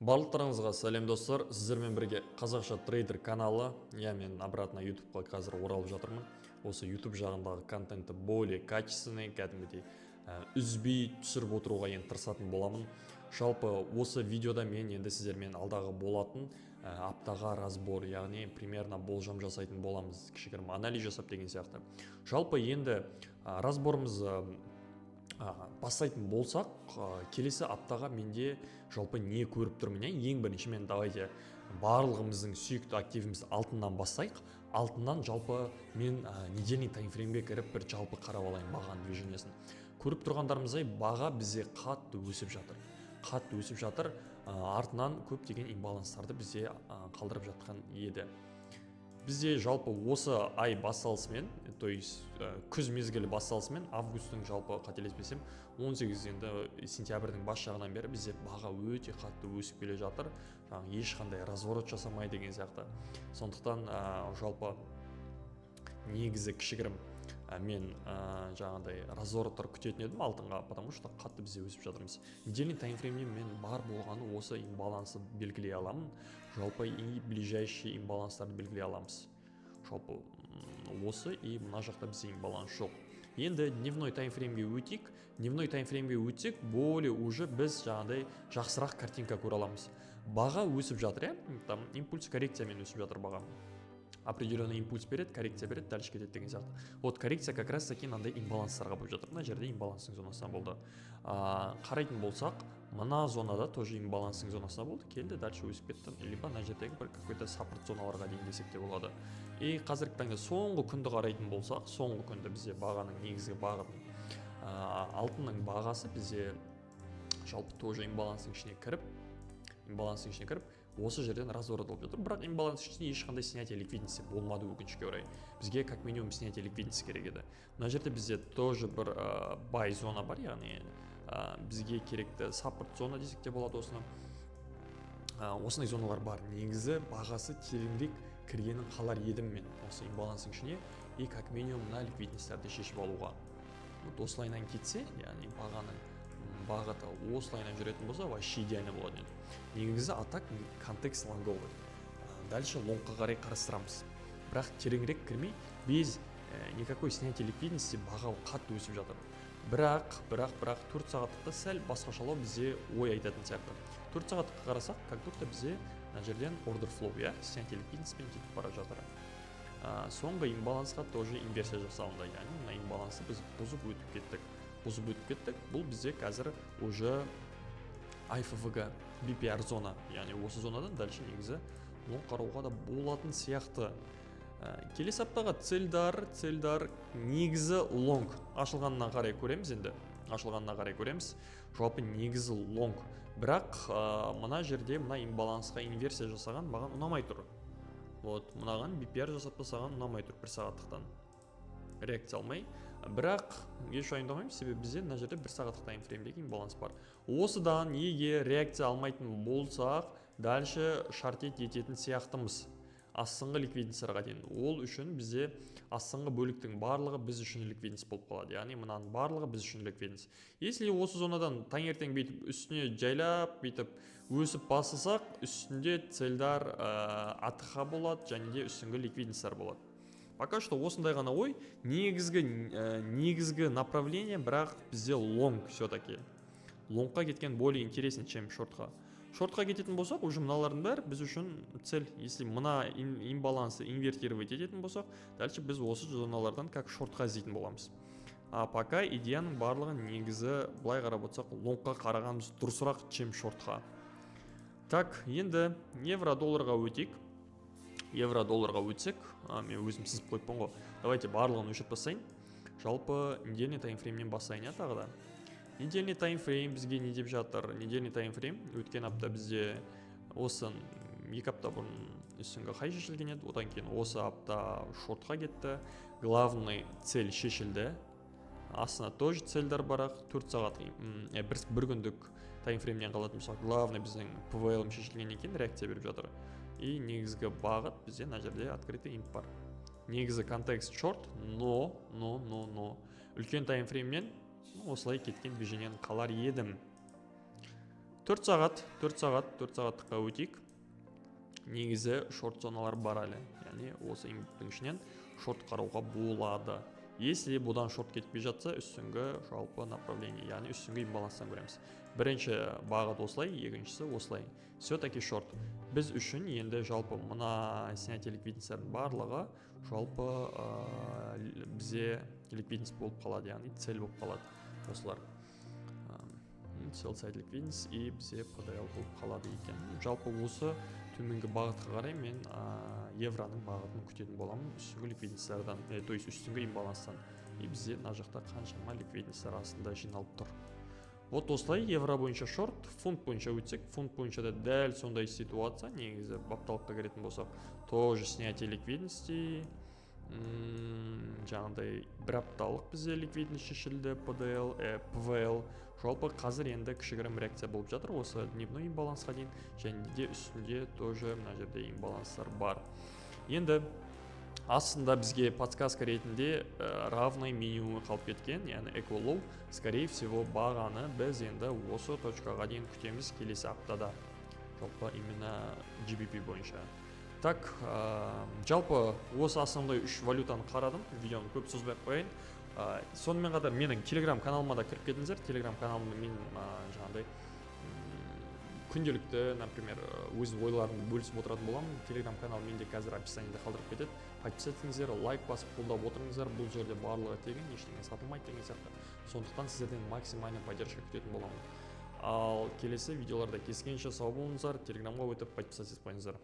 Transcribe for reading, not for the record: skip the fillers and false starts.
Барлықтарыңызға сәлем достар, сіздермен бірге қазақша трейдер каналы. Мен обратно ютубқа қазір оралып жатырмын. Осы ютуб жағындағы контентті более качественный, кәдімгідей үзбей түсіріп отыруға енді тырысатын боламын. Жалпы осы видеода мен енді сіздермен алдағы болатын аптаға разбор, яғни примерно болжам жасайтын боламыз, кішігірім анализ жасап деген сияқты. Жалпы енді разборымыз бастайтын болсақ, келесі аптаға менде жалпы не көріп тұрмын. Ең бірінші мен давайте барлығымыздың сүйікті активіміз алтыннан бастайық. Алтыннан жалпы мен недельный таймфреймге кіріп бір жалпы қарап алайын бағаның движениесін. Көріп тұрғандарымыздай баға бізде қатты өсіп жатыр. Артынан көптеген имбаланстарды бізде қалдырып жатқан еді. Бізде жалпы осы ай басталысымен, то есть күз мезгілі басталысымен, августтың жалпы қателеспесем 18 сентябрьдің бас жағынан бері бізде баға өте қатты өсіп келе жатыр. Ешқандай разворот жасамай деген сияқты. Сондықтан жалпы негізі кішігірім мен жаңағыдай развороттар күтетін едім алтынға, потому что қатты бізде өсіп жатырмыз. Недельный таймфреймде мен бар болғаны осы имбалансы белгілей аламын. Жалпы и ближайшие имбаланстарды белгілей аламыз. Жалпы осы и мына жақта бізде имбаланс жоқ. Енді дневной таймфреймге өтейік. Дневной таймфреймге өтсек, более уже біз жаңағыдай жақсырақ картинка көре аламыз. Баға өсіп жатыр, там импульс коррекциямен өсіп жатыр баға. Определенный импульс береді, коррекция береді, дальше кетеді деген сияқты. Вот коррекция как раз таки мынандай имбаланстарға болып жатыр. Мына жерде имбаланстың зонасында болды. Қарайтын болсақ, мына зонада тоже имбаланстың зонасында болды, келді, дальше өсіп кетті. Либо мына жердегі бір какой-то саппорт зоналарға дейін десек те болады. И қазіргі таңда соңғы күнді қарайтын болсақ, соңғы күнді бізде бағаның негізгі бағытын, алтынның бағасы бізде жалпы тоже имбаланстың ішіне кіріп, осы жерден разворот болып жатыр. Бірақ имбаланс ішінде ешқандай снятие ликвидности болмады өкінішке орай. Бізге как минимум снятие ликвидности керек еді. Мына жерде бізде тоже бір бай зона бар, яғни бізге керекті саппорт зона десек те болады осыны. Осындай зоналар бар. Негізі бағасы тереңірек кіргенін қалар едім мен осы имбаланстың ішіне, и как минимум мына ликвидностьтарды шешіп алуға. Осылайынан кетсе, яғни бағыты осылайынан жүретін болса, вообще идеально болады. Негізі атак контекст лонговый. Дальше лонгқа қарай қарастырамыз. Бірақ тереңірек кірмей, без никакой снятия ликвидности баға қатты өсіп жатыр. Бірақ 4 сағаттықта сәл басқашалау бізде ой айтатын сияқты. 4 сағаттыққа қарасақ, как будто бізде мына жерден order flow, снятие ликвидностьпен кетіп бара жатыр. Соңғы имбалансқа тоже инверсия жасауында, яғни мына имбалансы біз бұзып өтіп кеттік. Бұл бізде қазір уже IFVG BPR зона, яғни осы зонадан дальше негізі лонг қарауға да болатын сияқты. Келесі аптаға цельдар негізі лонг ашылғанына қарай көреміз. Жалпы негізі лонг. Бірақ мына жерде мына имбалансқа инверсия жасаған маған ұнамай тұр. Мынаған BPR жасап тастаған ұнамай тұр 1 сағаттықтан. Реакция алмай, бірақ еш уайымдамаймын, себебі бізде мына жерде 1 сағаттық таймфреймдегі имбаланс бар. Осыдан егер реакция алмайтын болсақ, дальше шартет ететін сияқтымыз. Астыңғы ликвидностьға дейін. Ол үшін бізде астыңғы бөліктің барлығы біз үшін ликвидность болып қалады. Яғни мынаның барлығы біз үшін ликвидность. Если осы зонадан таңертең бейтіп үстіне жайлап бейтіп өсіп басылсақ, үстінде цельдар атыға болады, және де үстіңгі ликвидностьтар болады. Пока что осындай ғана ой, негізгі направление, бірақ бізде лонг все-таки. Лонгқа кеткен более интересен, чем шортқа. Шортқа кететін болсақ, уже мыналардың бәрі біз үшін цель. Если мына имбалансы инвертировать ететін болсақ, дальше біз осы зоналардан как шортқа іздейтін боламыз. Пока идеяның барлығы негізі былай қарап отырсақ, лонгқа қарағанымыз дұрысырақ, чем шортқа. Так, енді евро-долларға өтейік. Евро-долларға өтсек, мен өзім сызып қойыппын ғой. Давайте барлығын өшіріп бастайын. Жалпы недельный таймфреймнен бастайын тағы да. Недельный таймфрейм бізге не деп жатыр? Недельный таймфрейм өткен апта бізде осы 2 апта бұрын үстіңгі хай шешілген еді, одан кейін осы апта шортқа кетті. Главный цель шешілді. Астына тоже цельдар барақ, 4 сағат, бір күндік таймфреймнен қалатын болсақ, главный біздің PVL шешілген екен, реакция беріп жатыр. И негізгі бағыт бізде мына жерде открытый имп бар. Негізі контекст шорт, но үлкен таймфреймнен осылай кеткен движениені қалар едім. 4 сағаттыққа өтейік. Негізі шорт зоналар бар әлі, яғни осы имбиттің ішінен шорт қарауға болады. Если бұдан шорт кетпей жатса, үстіңгі жалпы направление, яғни үстіңгі имбаланстан көреміз. Бірінші бағыт осылай, екіншісі осылай. Все-таки шорт. Біз үшін енді жалпы мына снятие ликвидностьтардың барлығы жалпы бізде ликвидность болып қалады, яғни цель болып қалады осылар. Sell side liquidity и бізде PDL болып қалады екен. Жалпы осы төменгі бағытқа қарай мен евроның бағытын күтетін боламын үстіңгі ликвидностьтардан, то есть үстіңгі имбаланстан. И бізде мына жақта қаншама ликвидностьтар арасында жиналып тұр. Вот осылай евро бойынша шорт, фунт бойынша өтсек, фунт бойынша да дәл сондай ситуация, негізі бапталыққа керетін болсақ, тоже снятие ликвидности, жаңағыдай бір апталық бізде ликвидность шешілді, PVL. Жалпы қазір енді кішігірім реакция болып жатыр осы дневной имбалансқа дейін, және де үстінде тоже мына жерде имбаланстар бар. Енді астында бізге подсказка ретінде равный минимумы қалып кеткен, яғни equal low, скорее всего бағаны біз енді осы точкаға дейін күтеміз келесі аптада. Жалпы именно GBP бойынша. Так, жалпы осы основной 3 валютаны қарадым, видеоны көп созбай қояйын. Сонымен қатар менің телеграм каналыма да кіріп кетіңіздер. Телеграм каналымда мен жаңағыдай күнделікті, например, өз ойларымды бөлісіп отыратын боламын. Телеграм канал менде қазір описаниеде қалдырып кетеді. Подписаться, лайк басып қолдап отырыңыздар. Бұл жерде барлығы тегін, ештеңе сатылмайды деген сияқты. Сондықтан сіздерден максимальный поддержка күтетін боламын. Ал келесі видеоларда кездескенше сау болыңыздар. Телеграмға өтіп подписаться қойыңыздар.